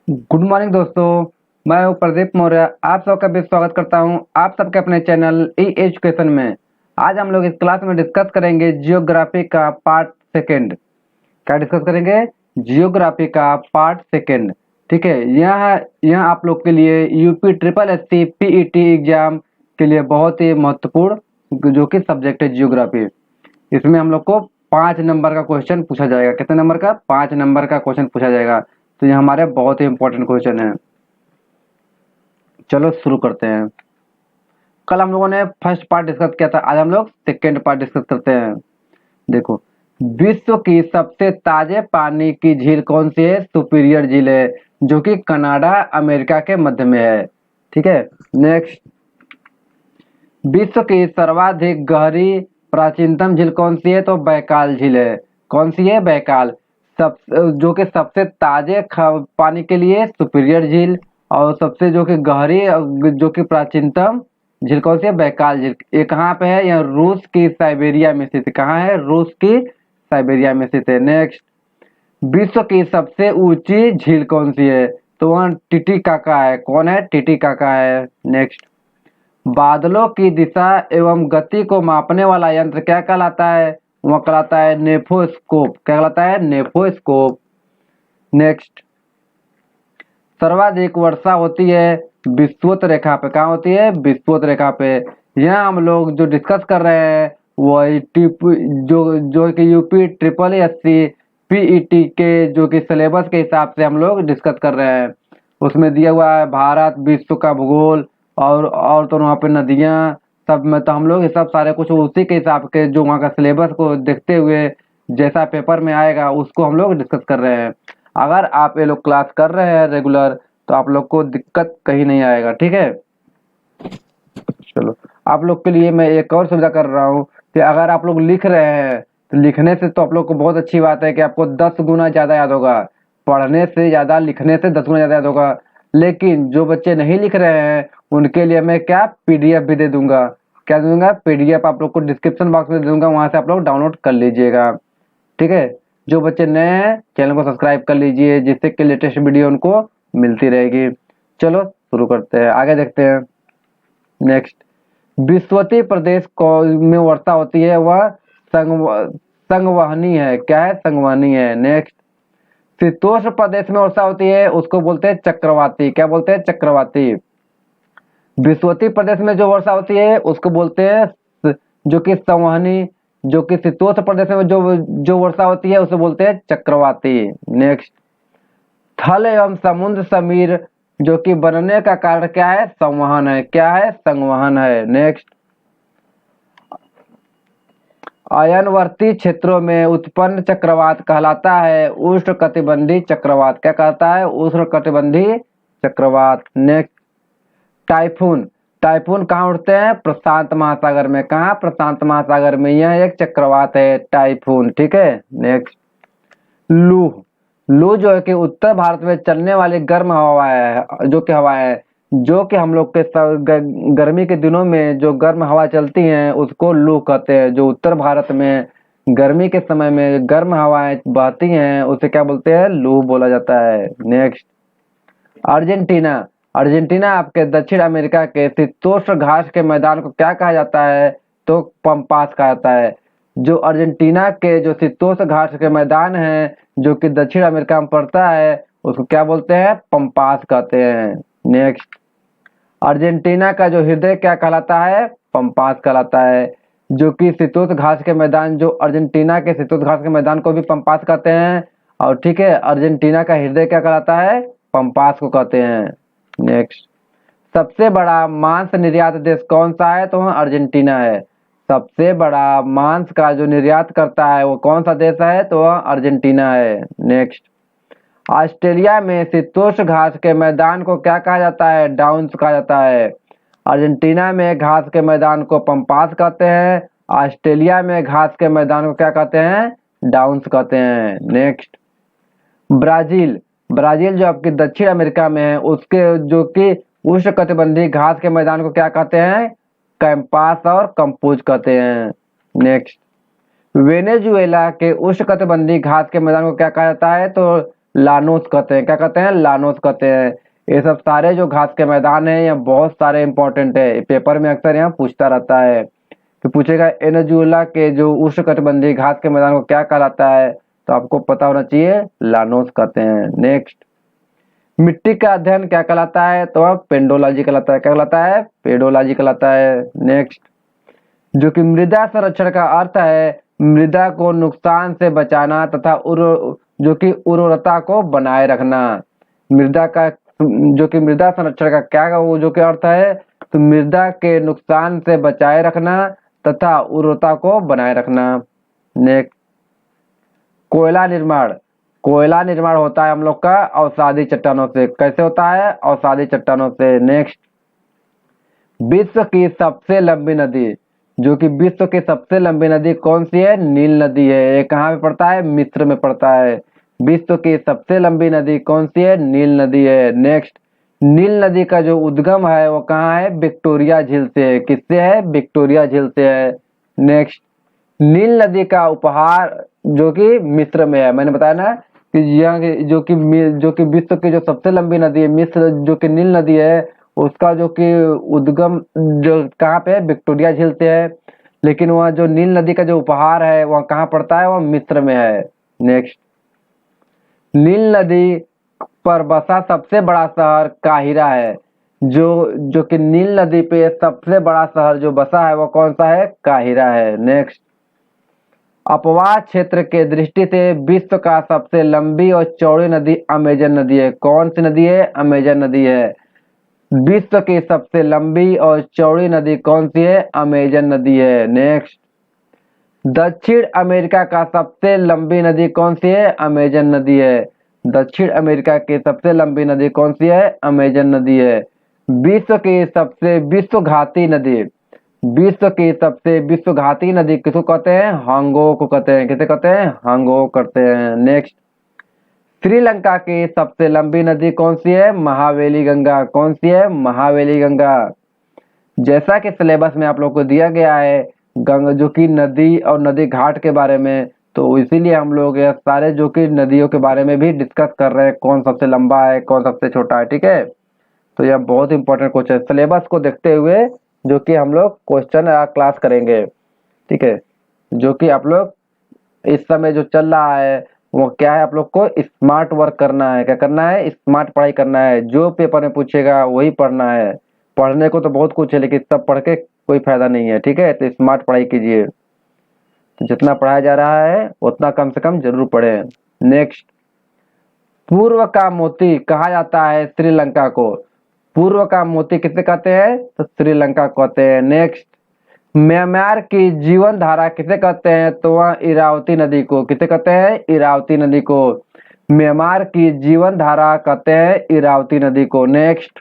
Good morning दोस्तों। मैं हूं प्रदीप मौर्य। आप सबका भी स्वागत करता हूं आप सबके अपने चैनल ई एजुकेशन में। आज हम लोग इस क्लास में डिस्कस करेंगे जियोग्राफी का पार्ट सेकंड। क्या डिस्कस करेंगे? जियोग्राफी का पार्ट सेकंड। ठीक है। यह आप लोग के लिए UP triple S C PET exam के लिए बहुत ही महत्वपूर्ण जो कि सब्जेक्ट है जियोग्राफी। इसमें हम लोग को 5 नंबर का क्वेश्चन पूछा जाएगा। कितने नंबर का? 5 नंबर का क्वेश्चन पूछा जाएगा। तो ये हमारे बहुत ही इंपॉर्टेंट क्वेश्चन है। चलो शुरू करते हैं। कल हम लोगों ने फर्स्ट पार्ट डिस्कस किया था, आज हम लोग सेकेंड पार्ट डिस्कस करते हैं। देखो, विश्व की सबसे ताजे पानी की झील कौन सी है? सुपीरियर झील है, जो कि कनाडा अमेरिका के मध्य में है। ठीक है। नेक्स्ट, विश्व की सर्वाधिक गहरी प्राचीनतम झील कौन सी है? तो बैकाल झील है। कौन सी है? बैकाल। सब जो कि सबसे ताजे पानी के लिए सुपीरियर झील, और सबसे जो कि गहरी जो कि प्राचीनतम झील कौन सी है? बैकाल झील। ये कहाँ पे है? यह रूस की साइबेरिया में स्थित। कहाँ है? रूस की साइबेरिया में स्थित है। नेक्स्ट, विश्व की सबसे ऊंची झील कौन सी है? तो वह टिटिकाका है। कौन है? टिटिकाका है। नेक्स्ट, बादलों की दिशा एवं गति को मापने वाला यंत्र क्या कहलाता है? वह कहलाता है नेफोस्कोप। क्या कहलाता है? नेफोस्कोप। नेक्स्ट, सर्वाधिक वर्षा होती है विषुवत रेखा पे। कहाँ होती है? विषुवत रेखा पे। यहाँ हम लोग जो डिस्कस कर रहे हैं वही जो जो कि UP triple S C PET के जो कि सिलेबस के हिसाब से हम लोग डिस्कस कर रहे हैं। उसमें दिया हुआ है भारत, विश्व का भूगोल, और तो वहाँ पे नदियाँ सब में। तो हम लोग ये सब सारे कुछ उसी के हिसाब के जो वहाँ का सिलेबस को देखते हुए जैसा पेपर में आएगा उसको हम लोग डिस्कस कर रहे हैं। अगर आप ये लोग क्लास कर रहे हैं रेगुलर तो आप लोग को दिक्कत कहीं नहीं आएगा। ठीक है। चलो, आप लोग के लिए मैं एक और सुविधा कर रहा हूँ कि अगर आप लोग लिख रहे हैं तो लिखने से तो आप लोग को बहुत अच्छी बात है कि आपको 10 गुना ज्यादा याद होगा। पढ़ने से ज्यादा लिखने से 10 गुना ज्यादा याद होगा। लेकिन जो बच्चे नहीं लिख रहे हैं उनके लिए मैं क्या पीडीएफ भी दे दूंगा। क्या दे दूंगा? पीडीएफ आप लोग को डिस्क्रिप्शन बॉक्स में दे दूंगा, वहां से आप लोग डाउनलोड कर लीजिएगा। ठीक है। जो बच्चे नए हैं चैनल को सब्सक्राइब कर लीजिए, जिससे कि लेटेस्ट वीडियो उनको मिलती रहेगी। चलो शुरू करते हैं, आगे देखते हैं। नेक्स्ट, विश्ववती प्रदेश को में वर्षा होती है वह संगवहनी है। क्या है? संगवहनी है। नेक्स्ट, शीतोष्ण प्रदेश में वर्षा होती है उसको बोलते हैं चक्रवाती। क्या बोलते हैं? चक्रवाती। विश्ववती प्रदेश में जो वर्षा होती है उसको बोलते हैं जो कि संवहनी। जो कि शीतोष्ण प्रदेश में जो जो वर्षा होती है उसे बोलते हैं चक्रवाती। नेक्स्ट, थल एवं समुद्र समीर जो कि बनने का कारण क्या है? संवहन है। क्या है? संवहन है। नेक्स्ट, अयनवर्ती क्षेत्रों में उत्पन्न चक्रवात कहलाता है उष्णकटिबंधीय चक्रवात। क्या कहता है? उष्णकटिबंधीय चक्रवात। Next, typhoon. टाइफून कहाँ उठते हैं? प्रशांत महासागर में। कहाँ? प्रशांत महासागर में। यह एक चक्रवात है टाइफून। ठीक है। नेक्स्ट, लू। लू जो है कि उत्तर भारत में चलने वाली गर्म हवा है, जो कि हम लोग के गर्मी के दिनों में जो गर्म हवा चलती हैं उसको लू कहते हैं। जो उत्तर भारत में गर्मी के समय में गर्म हवाएं बहती हैं उसे क्या बोलते हैं? लू बोला जाता है। Next, Argentina. अर्जेंटीना आपके दक्षिण अमेरिका के शीतोष्ण घास के मैदान को क्या कहा जाता है? तो पंपास कहा जाता है। जो अर्जेंटीना के जो शीतोष्ण घास के मैदान है जो कि दक्षिण अमेरिका में पड़ता है उसको क्या बोलते हैं? पंपास कहते हैं। नेक्स्ट, अर्जेंटीना का जो हृदय क्या कहलाता है? पंपास कहलाता है। जो कि शीतोष्ण घास के मैदान, जो अर्जेंटीना के शीतोष्ण घास के मैदान को भी पंपास कहते हैं। और ठीक है, अर्जेंटीना का हृदय क्या कहलाता है? पंपास को कहते हैं। नेक्स्ट, सबसे बड़ा मांस निर्यात देश कौन सा है? तो वह अर्जेंटीना है। सबसे बड़ा मांस का जो निर्यात करता है वो कौन सा देश है? तो वह अर्जेंटीना है। नेक्स्ट, ऑस्ट्रेलिया में शीतोष्ण घास के मैदान को क्या कहा जाता है? डाउन्स कहा जाता है। अर्जेंटीना में घास के मैदान को पंपास कहते हैं। ऑस्ट्रेलिया में घास के मैदान को क्या कहते हैं? डाउन्स कहते हैं। Next, Brazil. ब्राजील जो आपकी दक्षिण अमेरिका में है उसके जो कि उष्णकटिबंधीय घास के मैदान को क्या कहते हैं? कैंपास और कंपूज कहते हैं। नेक्स्ट, वेनेजुएला के उष्णकटिबंधीय घास के मैदान को क्या कहा जाता है? तो लानोस कहते हैं। क्या कहते हैं? लानोस कहते हैं। ये सब सारे जो घास के मैदान है ये बहुत सारे इंपॉर्टेंट है, पेपर में अक्सर यहाँ पूछता रहता है। तो पूछेगा वेनेजुएला के जो उष्णकटिबंधीय घास के मैदान को क्या कहलाता है, तो आपको पता होना चाहिए, लानोस कहते हैं। नेक्स्ट, मिट्टी का अध्ययन क्या कहलाता है, तो अब पेडोलॉजी कहलाता है। क्या कहलाता है? पेडोलॉजी कहलाता है। नेक्स्ट, जो कि मृदा संरक्षण का अर्थ है मृदा को नुकसान से बचाना तथा जो कि उर्वरता को बनाए रखना। मृदा का जो कि मृदा संरक्षण का क्या वो जो कि अर्थ है, तो मृदा के नुकसान से बचाए रखना तथा उर्वरता को बनाए रखना। नेक्स्ट, कोयला निर्माण। कोयला निर्माण होता है हम लोग का अवसादी चट्टानों से। कैसे होता है? अवसादी चट्टानों से। नेक्स्ट, विश्व की सबसे लंबी नदी। जो कि विश्व की सबसे लंबी नदी कौन सी है? नील नदी है। ये कहाँ पे पड़ता है? मिस्र में पड़ता है। विश्व की सबसे लंबी नदी कौन सी है? नील नदी है। नेक्स्ट, नील नदी का जो उद्गम है वो कहाँ है? विक्टोरिया झील से है। किससे है? विक्टोरिया झील से है। नेक्स्ट, नील नदी का उपहार जो कि मिस्र में है। मैंने बताया ना कि यहाँ जो कि विश्व की जो सबसे लंबी नदी है मिस्र जो कि नील नदी है, उसका जो कि उद्गम जो कहाँ पे है? विक्टोरिया झील से है। लेकिन वह जो नील नदी का जो उपहार है वह कहाँ पड़ता है? वह मिस्र में है। नेक्स्ट, नील नदी पर बसा सबसे बड़ा शहर काहिरा है। जो कि नील नदी पे सबसे बड़ा शहर जो बसा है वो कौन सा है? काहिरा है। नेक्स्ट, अपवाह क्षेत्र के दृष्टि से विश्व का सबसे लंबी और चौड़ी नदी अमेजन नदी है। कौन सी नदी है? अमेजन नदी है। विश्व की सबसे लंबी और चौड़ी नदी कौन सी है? अमेजन नदी है। नेक्स्ट, दक्षिण अमेरिका का सबसे लंबी नदी कौन सी है? अमेजन नदी है। दक्षिण अमेरिका की सबसे लंबी नदी कौन सी है? अमेजन नदी है। विश्व की सबसे विश्वघाती नदी। विश्वघाती नदी किसको कहते हैं? हांगो को कहते हैं। किसे कहते हैं? हांगो करते हैं। नेक्स्ट, श्रीलंका की सबसे लंबी नदी कौन सी है? महावेली गंगा। कौन सी है? महावेली गंगा। जैसा कि सिलेबस में आप लोग को दिया गया है गंगा जो कि नदी और नदी घाट के बारे में, तो इसीलिए हम लोग ये सारे जो कि नदियों के बारे में भी डिस्कस कर रहे हैं, कौन सबसे लंबा है, कौन सबसे छोटा है। ठीक है, तो यह बहुत इंपॉर्टेंट क्वेश्चन है। सिलेबस को देखते हुए जो कि हम लोग क्वेश्चन क्लास करेंगे। ठीक है, जो कि आप लोग इस समय जो चल रहा है वो क्या है, आप लोग को स्मार्ट वर्क करना है। क्या करना है? स्मार्ट पढ़ाई करना है। जो पेपर में पूछेगा वही पढ़ना है। पढ़ने को तो बहुत कुछ है लेकिन सब पढ़ के कोई फायदा नहीं है। ठीक है, तो स्मार्ट पढ़ाई कीजिए। तो जितना पढ़ाया जा रहा है उतना कम से कम जरूर पढ़े। नेक्स्ट, पूर्व का मोती कहा जाता है श्रीलंका को। पूर्व का मोती किसे कहते हैं? तो श्रीलंका कहते हैं। नेक्स्ट, म्यांमार की जीवन धारा किसे कहते हैं? तो वह इरावती नदी को। किसे कहते हैं? इरावती नदी को। म्यांमार की जीवन धारा कहते हैं इरावती नदी को। Next,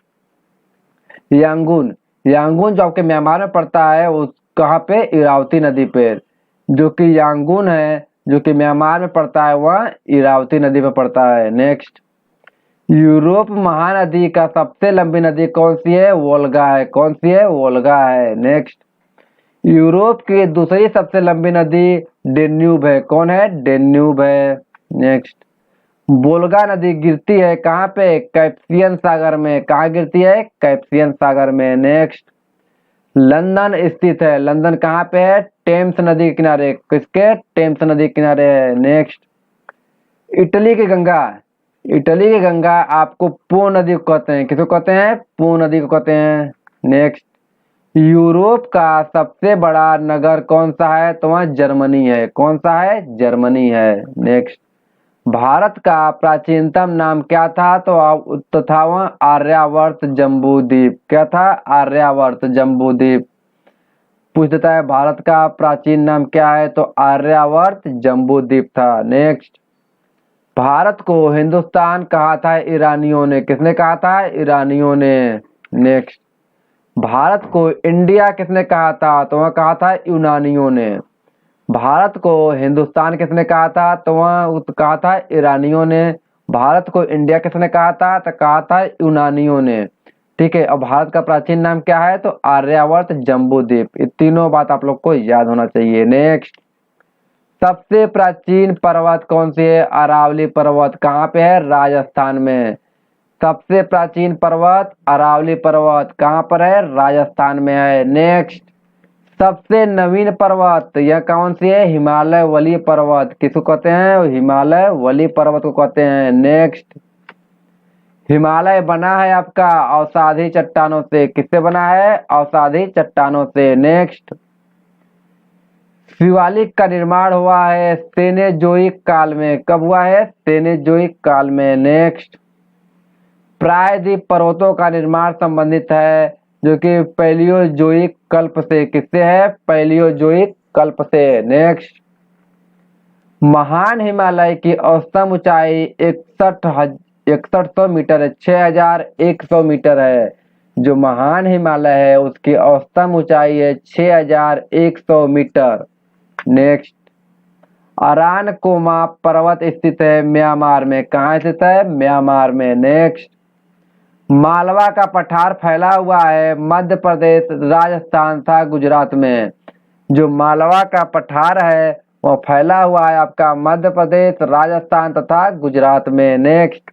Yangon. यांगून जो आपके म्यांमार में पड़ता है वो कहाँ पे? इरावती नदी पे। जो कि यांगून है जो कि म्यांमार में पड़ता है वह इरावती नदी पे पड़ता है। नेक्स्ट, यूरोप महानदी का सबसे लंबी नदी कौन सी है? वोल्गा है। कौन सी है? वोल्गा है। नेक्स्ट, यूरोप की दूसरी सबसे लंबी नदी डेन्यूब है। कौन है? डेन्यूब है। नेक्स्ट, वोल्गा नदी गिरती है कहाँ पे? कैस्पियन सागर में। कहाँ गिरती है? कैस्पियन सागर में। नेक्स्ट, लंदन स्थित है। लंदन कहाँ पे है? टेम्स नदी के किनारे। किसके? टेम्स नदी के किनारे है। नेक्स्ट, इटली की गंगा। इटली की गंगा आपको पो नदी को कहते हैं। किसको कहते हैं? पो नदी को कहते हैं। नेक्स्ट, यूरोप का सबसे बड़ा नगर कौन सा है? तो वह जर्मनी है। कौन सा है? जर्मनी है। नेक्स्ट, भारत का प्राचीनतम नाम क्या था? तो था वह आर्यावर्त जम्बू द्वीप। क्या था? आर्यावर्त जम्बू द्वीप। पूछ देता है भारत का प्राचीन नाम क्या है? तो आर्यावर्त जम्बू द्वीप था। नेक्स्ट, भारत को हिंदुस्तान कहा था ईरानियों ने। किसने कहा था? ईरानियों ने। नेक्स्ट, भारत को इंडिया किसने कहा था? तो वह कहा था यूनानियों ने। भारत को हिंदुस्तान किसने कहा था? तो वह कहा था ईरानियों ने। भारत को इंडिया किसने कहा था? तो कहा था यूनानियों ने। ठीक है, और भारत का प्राचीन नाम क्या है? तो आर्यावर्त जम्बू द्वीप। ये तीनों बात आप लोग को याद होना चाहिए। नेक्स्ट, सबसे प्राचीन पर्वत कौन सी है? अरावली पर्वत। कहाँ पे है? राजस्थान में। सबसे प्राचीन पर्वत अरावली पर्वत कहाँ पर है? राजस्थान में है। नेक्स्ट, सबसे नवीन पर्वत यह कौन सी है? हिमालय वली पर्वत। किसको कहते हैं? हिमालय वली पर्वत को कहते हैं। नेक्स्ट, हिमालय बना है आपका अवसादी चट्टानों से। किससे बना है? अवसादी चट्टानों से। नेक्स्ट, शिवालिक का निर्माण हुआ है सेनेजोइक काल में। कब हुआ है? सेनेजोइक काल में। नेक्स्ट, प्रायद्वीप पर्वतों का निर्माण संबंधित है जो कि पैलियोजोइक कल्प से। किससे है? पैलियोजोइक कल्प से। नेक्स्ट, महान हिमालय की औसतन ऊंचाई 6100 मीटर है। 6100 मीटर है। जो महान हिमालय है उसकी औसतन ऊंचाई है 6100 मीटर। नेक्स्ट, अरानकोमा पर्वत स्थित है म्यांमार में। कहाँ स्थित है? म्यांमार में। नेक्स्ट, मालवा का पठार फैला हुआ है मध्य प्रदेश, राजस्थान तथा गुजरात में। जो मालवा का पठार है वह फैला हुआ है आपका मध्य प्रदेश, राजस्थान तथा गुजरात में। नेक्स्ट,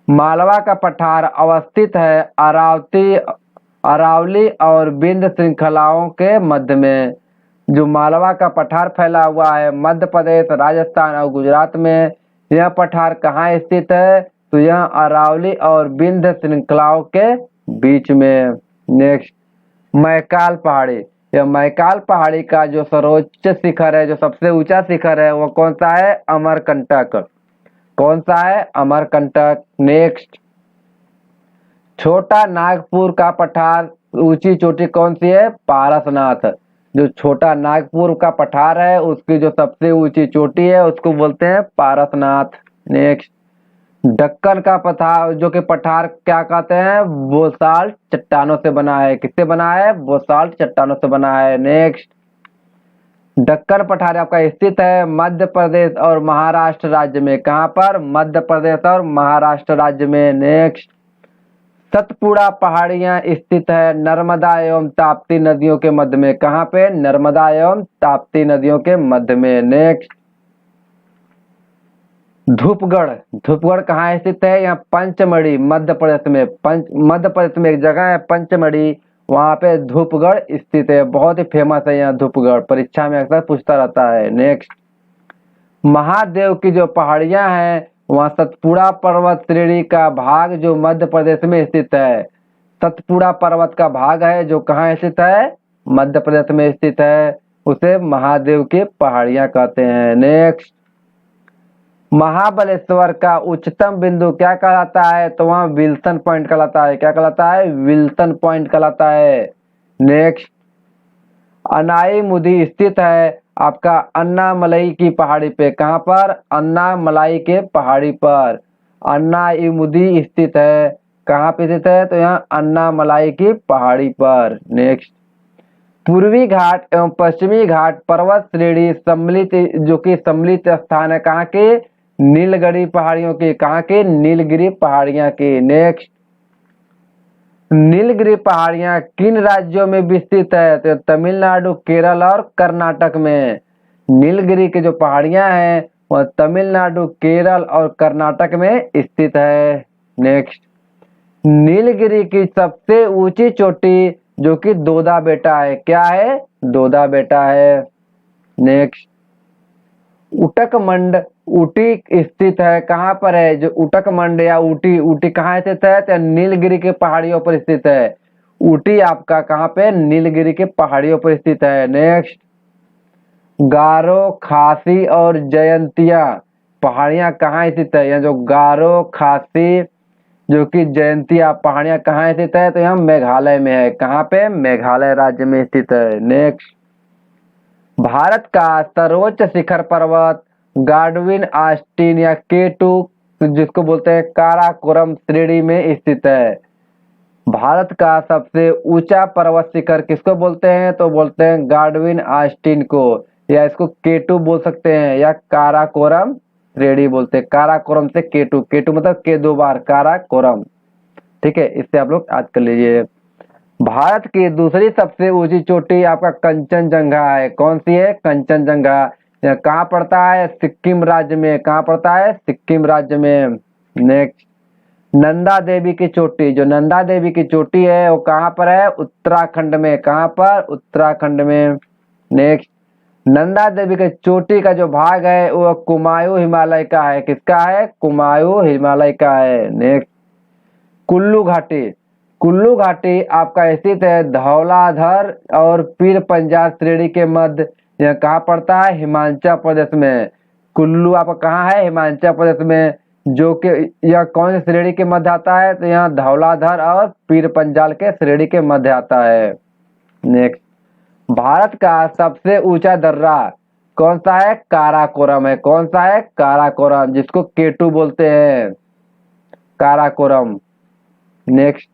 मालवा का पठार अवस्थित है अरावली और विंध्य श्रृंखलाओं के मध्य में। जो मालवा का पठार फैला हुआ है मध्य प्रदेश, राजस्थान और गुजरात में। यह पठार कहाँ स्थित है? तो यह अरावली और विंध्य श्रृंखलाओं के बीच में। नेक्स्ट, मैकाल पहाड़ी। यह मैकाल पहाड़ी का जो सर्वोच्च शिखर है, जो सबसे ऊंचा शिखर है, वो कौन सा है? अमरकंटक। कौन सा है? अमरकंटक। नेक्स्ट, छोटा नागपुर का पठार ऊंची चोटी कौन सी है? पारसनाथ। जो छोटा नागपुर का पठार है उसकी जो सबसे ऊंची चोटी है उसको बोलते हैं पारसनाथ। नेक्स्ट, दक्कन का पठार जो कि पठार क्या कहते हैं? बोसाल्ट चट्टानों से बना है। किससे बना है? बोसाल्ट चट्टानों से बना है। नेक्स्ट, दक्कन पठार आपका स्थित है मध्य प्रदेश और महाराष्ट्र राज्य में। कहाँ पर? मध्य प्रदेश और महाराष्ट्र राज्य में। नेक्स्ट, सतपुड़ा पहाड़ियां स्थित है नर्मदा एवं ताप्ती नदियों के मध्य में। कहाँ पे? नर्मदा एवं ताप्ती नदियों के मध्य में। नेक्स्ट, धूपगढ़। धूपगढ़ कहाँ स्थित है? यहाँ पंचमढ़ी मध्य प्रदेश में। मध्य प्रदेश में एक जगह है पंचमढ़ी, वहां पे धूपगढ़ स्थित है। बहुत ही फेमस है यहाँ धूपगढ़, परीक्षा में अक्सर पूछता रहता है। नेक्स्ट, महादेव की जो पहाड़ियां हैं वहाँ सतपुड़ा पर्वत श्रेणी का भाग जो मध्य प्रदेश में स्थित है। सतपुड़ा पर्वत का भाग है जो कहाँ स्थित है? मध्य प्रदेश में स्थित है। उसे महादेव की पहाड़ियां कहते हैं। नेक्स्ट, महाबलेश्वर का उच्चतम बिंदु क्या कहलाता है? तो वहाँ विल्सन पॉइंट कहलाता है। क्या कहलाता है? विल्सन पॉइंट कहलाता है। नेक्स्ट, अनाईमुदी स्थित है आपका अन्नामलई की पहाड़ी पे। कहाँ पर? अन्नामलाई के पहाड़ी पर अन्नाईमुदी स्थित है। कहाँ पे स्थित है? तो यहाँ अन्नामलाई की पहाड़ी पर। नेक्स्ट, पूर्वी घाट एवं पश्चिमी घाट पर्वत श्रेणी सम्मिलित जो कि सम्मिलित स्थान है कहाँ के? नीलगिरी पहाड़ियों के। कहाँ के? नीलगिरी पहाड़ियां के। नेक्स्ट, नीलगिरी पहाड़ियां किन राज्यों में विस्तृत है? तो तमिलनाडु, केरल और कर्नाटक में। नीलगिरी की जो पहाड़ियां हैं वह तमिलनाडु, केरल और कर्नाटक में स्थित है। नेक्स्ट, नीलगिरी की सबसे ऊंची चोटी जो कि दोदा बेटा है। क्या है? दोदा बेटा है। नेक्स्ट, उटकमंड ऊटी स्थित है। कहाँ पर है? जो उटकमंड या ऊटी, ऊटी कहाँ स्थित है? तो नीलगिरी के पहाड़ियों पर स्थित है। ऊटी आपका कहाँ पे? नीलगिरी के पहाड़ियों पर स्थित है। नेक्स्ट, गारो, खासी और जयंतिया पहाड़ियां कहाँ स्थित है? यहाँ जो गारो, खासी जो कि जयंतिया पहाड़ियां कहाँ स्थित है? तो यहाँ मेघालय में है। कहाँ पे? मेघालय राज्य में स्थित है। नेक्स्ट, भारत का सर्वोच्च शिखर पर्वत गार्डविन आस्टीन या K2 जिसको बोलते हैं काराकोरम श्रेणी में स्थित है। भारत का सबसे ऊंचा पर्वत शिखर किसको बोलते हैं? तो बोलते हैं गार्डविन आस्टीन को, या इसको K2 बोल सकते हैं या काराकोरम श्रेणी बोलते हैं। काराकोरम से K2, K2 मतलब के 2 बार काराकोरम। ठीक है, इससे आप लोग याद कर लीजिए। भारत की दूसरी सबसे ऊंची चोटी आपका कंचनजंगा है। कौन सी है? कंचनजंगा। यह कहाँ पड़ता है? सिक्किम राज्य में। कहाँ पड़ता है? सिक्किम राज्य में। नेक्स्ट, नंदा देवी की चोटी, जो नंदा देवी की चोटी है वो कहाँ पर है? उत्तराखंड में। कहाँ पर? उत्तराखंड में। नेक्स्ट, नंदा देवी के चोटी का जो भाग है वो कुमायूं हिमालय का है। किसका है? कुमायूं हिमालय का है। नेक्स्ट, कुल्लू घाटी, कुल्लू घाटी आपका स्थित है धौलाधर और पीर पंजाल श्रेणी के मध्य। यह कहाँ पड़ता है? हिमाचल प्रदेश में। कुल्लू आपका कहाँ है? हिमाचल प्रदेश में। जो कि यह कौन सी श्रेणी के मध्य आता है? तो यहाँ धौलाधर और पीर पंजाल के श्रेणी के मध्य आता है। नेक्स्ट, भारत का सबसे ऊंचा दर्रा कौन सा है? काराकोरम है। कौन सा है? काराकोरम, जिसको केटू बोलते हैं, काराकोरम। नेक्स्ट,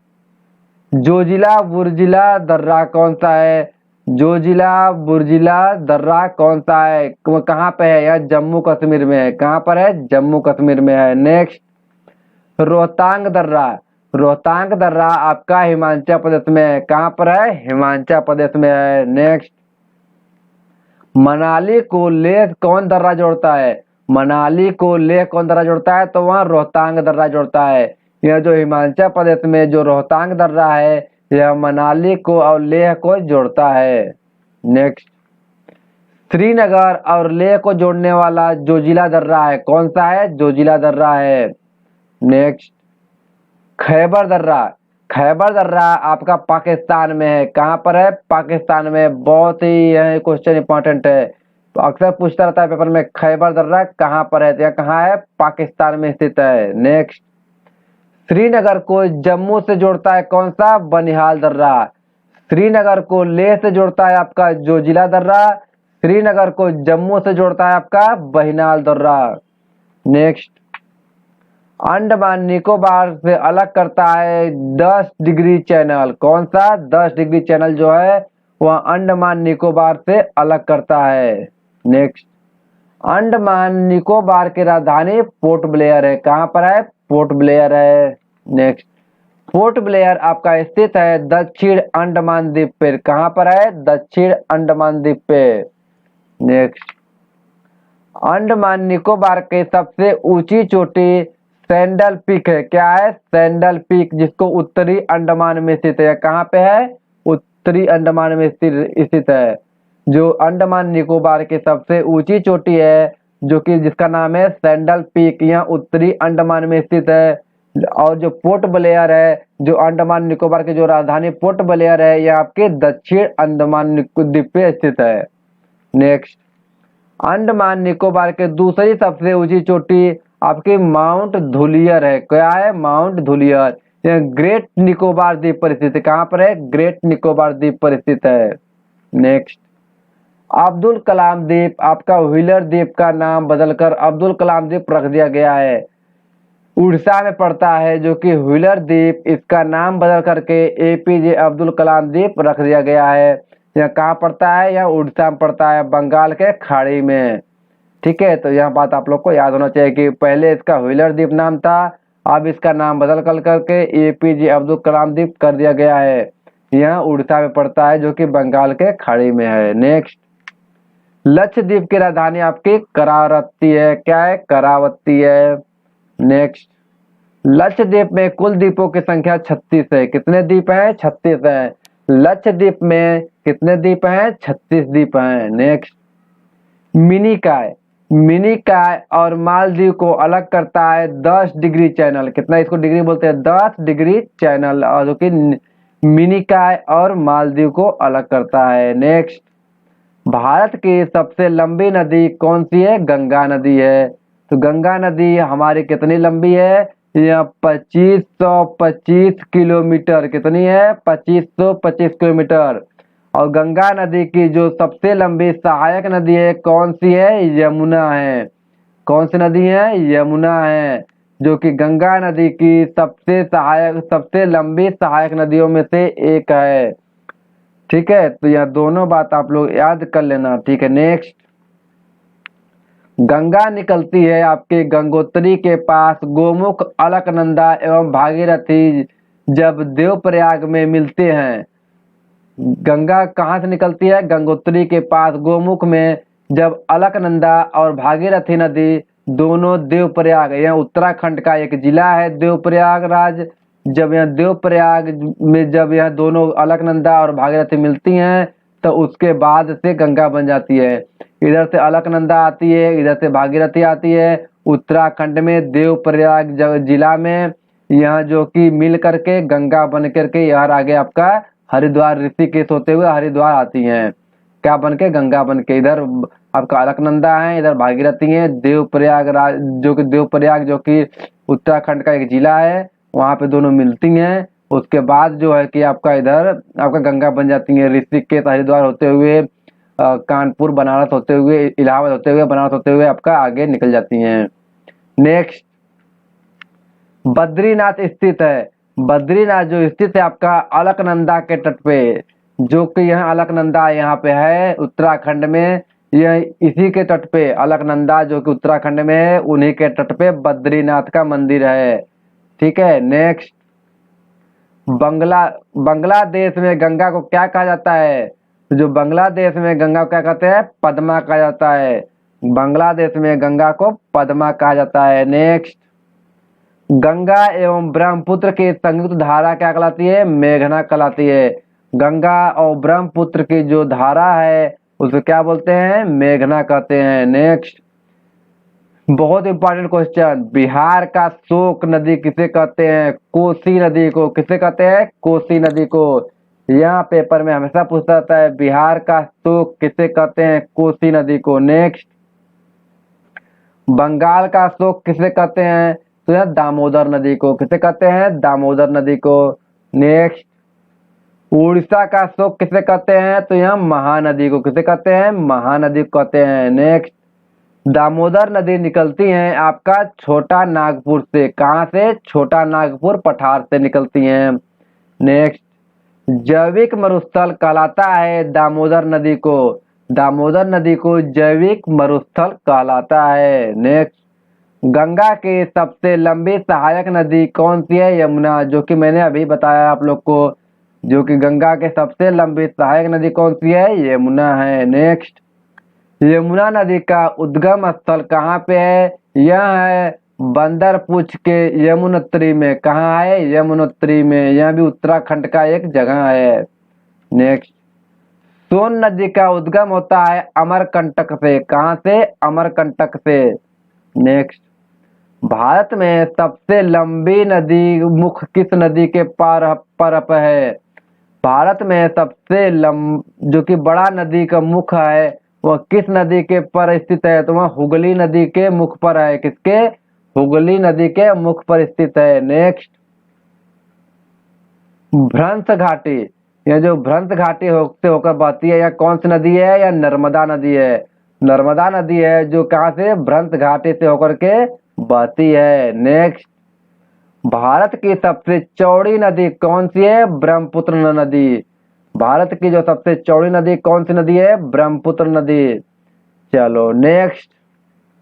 जोजिला बुर्जिला दर्रा कौन सा है? जोजिला बुर्जिला दर्रा कौन सा है? कहाँ पे है? यह जम्मू कश्मीर में है। कहाँ पर है? जम्मू कश्मीर में है। नेक्स्ट, रोहतांग दर्रा, रोहतांग दर्रा आपका हिमाचल प्रदेश में है। कहाँ पर है? हिमाचल प्रदेश में है। नेक्स्ट, मनाली को लेह कौन दर्रा जोड़ता है? मनाली को लेह कौन दर्रा जोड़ता है? तो वहाँ रोहतांग दर्रा जोड़ता है। यह जो हिमाचल प्रदेश में जो रोहतांग दर्रा है यह मनाली को और लेह को जोड़ता है। नेक्स्ट, श्रीनगर और लेह को जोड़ने वाला जोजिला दर्रा है। कौन सा है? जोजिला दर्रा है। नेक्स्ट, खैबर दर्रा, खैबर दर्रा आपका पाकिस्तान में है। कहाँ पर है? पाकिस्तान में। बहुत ही यह क्वेश्चन इंपॉर्टेंट है, तो अक्सर पूछता रहता है पेपर में, खैबर दर्रा कहाँ पर है? तो यह कहाँ है? पाकिस्तान में स्थित है। नेक्स्ट, श्रीनगर को जम्मू से जोड़ता है कौन सा? बनिहाल दर्रा। श्रीनगर को लेह से जोड़ता है आपका जोजिला दर्रा। श्रीनगर को जम्मू से जोड़ता है आपका बनिहाल दर्रा। नेक्स्ट, अंडमान निकोबार से अलग करता है 10 डिग्री चैनल। कौन सा? 10 डिग्री चैनल जो है वह अंडमान निकोबार से अलग करता है। नेक्स्ट, अंडमान निकोबार की राजधानी पोर्ट ब्लेयर है। कहाँ पर है? पोर्ट ब्लेयर है। नेक्स्ट, पोर्ट ब्लेयर आपका स्थित है दक्षिण अंडमान द्वीप पे। कहाँ पर है? दक्षिण अंडमान द्वीप पे। नेक्स्ट, अंडमान निकोबार के सबसे ऊंची चोटी सैंडल पीक है। क्या है? सैंडल पीक, जिसको उत्तरी अंडमान में स्थित है। कहाँ पे है? उत्तरी अंडमान में स्थित है। जो अंडमान निकोबार की सबसे ऊंची चोटी है जो कि जिसका नाम है सैंडल पीक, यहाँ उत्तरी अंडमान में स्थित है। और जो पोर्ट ब्लेयर है, जो अंडमान निकोबार की जो राजधानी पोर्ट ब्लेयर है, यह आपके दक्षिण अंडमान द्वीप पे स्थित है। नेक्स्ट, अंडमान निकोबार के दूसरी सबसे ऊंची चोटी आपकी माउंट धुलियर है। क्या है? माउंट धुलियर। यह ग्रेट निकोबार द्वीप पर स्थित है। कहाँ पर है? ग्रेट निकोबार द्वीप पर स्थित है। नेक्स्ट, अब्दुल कलाम द्वीप आपका व्हीलर द्वीप का नाम बदलकर अब्दुल कलाम द्वीप रख दिया गया है। उड़ीसा में पड़ता है जो कि व्हीलर द्वीप, इसका नाम बदल करके एपीजे अब्दुल कलाम द्वीप रख दिया गया है। यह कहाँ पड़ता है? यह उड़ीसा में पड़ता है, बंगाल के खाड़ी में। ठीक है, तो यह बात आप लोग को याद होना चाहिए कि पहले इसका व्हीलर द्वीप नाम था, अब इसका नाम बदल कर करके एपीजे अब्दुल कलाम द्वीप कर दिया गया है। यह उड़ीसा में पड़ता है जो कि बंगाल के खाड़ी में है। नेक्स्ट, लक्षद्वीप की राजधानी आपकी करावती है। क्या है? करावती है। नेक्स्ट, लक्षद्वीप में कुल द्वीपों की संख्या 36 है। कितने द्वीप हैं? 36 हैं। लक्षद्वीप में कितने द्वीप हैं? 36 द्वीप हैं। नेक्स्ट, मिनिकॉय, मिनिकॉय और मालदीव को अलग करता है 10 डिग्री चैनल। कितना इसको डिग्री बोलते हैं? 10 डिग्री चैनल, और जो कि मिनिकॉय और मालदीव को अलग करता है। नेक्स्ट, भारत की सबसे लंबी नदी कौन सी है? गंगा नदी है। तो गंगा नदी हमारी कितनी लंबी है? यह 2525 किलोमीटर। कितनी है? 2525 किलोमीटर। और गंगा नदी की जो सबसे लंबी सहायक नदी है कौन सी है? यमुना है। कौन सी नदी है? यमुना है, जो कि गंगा नदी की सबसे लंबी सहायक नदियों में से एक है। ठीक है, तो यह दोनों बात आप लोग याद कर लेना। ठीक है। नेक्स्ट, गंगा निकलती है आपके गंगोत्री के पास गोमुख, अलकनंदा एवं भागीरथी जब देवप्रयाग में मिलते हैं। गंगा कहाँ से निकलती है? गंगोत्री के पास गोमुख में जब अलकनंदा और भागीरथी नदी दोनों देवप्रयाग, यह उत्तराखंड का एक जिला है देवप्रयागराज, जब यह देवप्रयाग में जब यह दोनों अलकनंदा और भागीरथी मिलती हैं तो उसके बाद से गंगा बन जाती है। इधर से अलकनंदा आती है, इधर से भागीरथी आती है। उत्तराखंड में देवप्रयाग जिला में यह जो कि मिल करके गंगा बन करके यार आगे आपका हरिद्वार ऋषिकेश होते हुए हरिद्वार आती हैं। क्या बन के? गंगा बन के। इधर आपका अलकनंदा है, इधर भागीरथी है। देवप्रयाग जो कि उत्तराखंड का एक जिला है, वहां पे दोनों मिलती हैं। उसके बाद जो है कि आपका इधर आपका गंगा बन जाती है। ऋषिकेश हरिद्वार होते हुए कानपुर बनारस होते हुए इलाहाबाद होते हुए बनारस होते हुए आपका आगे निकल जाती हैं। नेक्स्ट, बद्रीनाथ स्थित है। बद्रीनाथ जो स्थित है आपका अलकनंदा के तट पे, जो कि यह अलकनंदा यहाँ पे है उत्तराखंड में। यह इसी के तट पे अलकनंदा जो कि उत्तराखंड में है, उन्हीं के तट पे बद्रीनाथ का मंदिर है। ठीक है। नेक्स्ट, बांग्लादेश में गंगा को क्या कहा जाता है? जो बांग्लादेश में गंगा को क्या कहते हैं? पद्मा कहा जाता है। बांग्लादेश में गंगा को पद्मा कहा जाता है। नेक्स्ट, गंगा एवं ब्रह्मपुत्र की संयुक्त धारा क्या कहलाती है? मेघना कहलाती है। गंगा और ब्रह्मपुत्र की जो धारा है उसे क्या बोलते हैं? मेघना कहते हैं। नेक्स्ट, बहुत इंपॉर्टेंट क्वेश्चन, बिहार का शोक नदी किसे कहते हैं? कोसी नदी को। किसे कहते हैं? कोसी नदी को। यहाँ पेपर में हमेशा पूछता रहता है बिहार का शोक किसे कहते हैं? कोसी नदी को। नेक्स्ट, बंगाल का शोक किसे कहते हैं? तो यह दामोदर नदी को। किसे कहते हैं? दामोदर नदी को। नेक्स्ट, उड़ीसा का शोक किसे कहते हैं? तो यह महानदी को। किसे कहते हैं? महानदी को कहते हैं। नेक्स्ट, दामोदर नदी निकलती है आपका छोटा नागपुर से। कहाँ से? छोटा नागपुर पठार से निकलती हैं। नेक्स्ट, जैविक मरुस्थल कहलाता है दामोदर नदी को। दामोदर नदी को जैविक मरुस्थल कहलाता है। नेक्स्ट, गंगा की सबसे लंबी सहायक नदी कौन सी है? यमुना, जो कि मैंने अभी बताया आप लोग को, जो कि गंगा के सबसे लंबी सहायक नदी कौन सी है? यमुना है। नेक्स्ट, यमुना नदी का उद्गम स्थल कहाँ पे है? यह है बंदरपुछ के यमुनोत्री में। कहाँ है? यमुनोत्री में। यह भी उत्तराखंड का एक जगह है। नेक्स्ट, सोन नदी का उद्गम होता है अमरकंटक से। कहाँ से? अमरकंटक से। नेक्स्ट, भारत में सबसे लंबी नदी मुख किस नदी के पर है? भारत में सबसे जो कि बड़ा नदी का मुख है वह किस नदी के पर स्थित है? तो वह हुगली नदी के मुख पर है। किसके? हुगली नदी के मुख पर स्थित है। नेक्स्ट, भ्रंश घाटी, यह जो भ्रंश घाटी से होकर बहती है, यह कौन सी नदी है? यह नर्मदा नदी है। नर्मदा नदी है जो कहाँ से? भ्रंश घाटी से होकर के बहती है। नेक्स्ट, भारत की सबसे चौड़ी नदी कौन सी है? ब्रह्मपुत्र नदी। भारत की जो सबसे चौड़ी नदी कौन सी नदी है? ब्रह्मपुत्र नदी। चलो नेक्स्ट,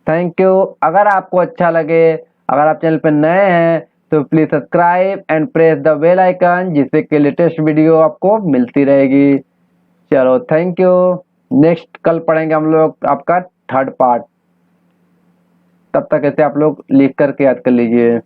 थैंक यू। अगर आपको अच्छा लगे, अगर आप चैनल पर नए हैं तो please subscribe and press the bell icon, जिससे कि लेटेस्ट वीडियो आपको मिलती रहेगी। चलो थैंक यू। नेक्स्ट कल पढ़ेंगे हम लोग आपका थर्ड पार्ट। तब तक ऐसे आप लोग लिख करके याद कर लीजिए।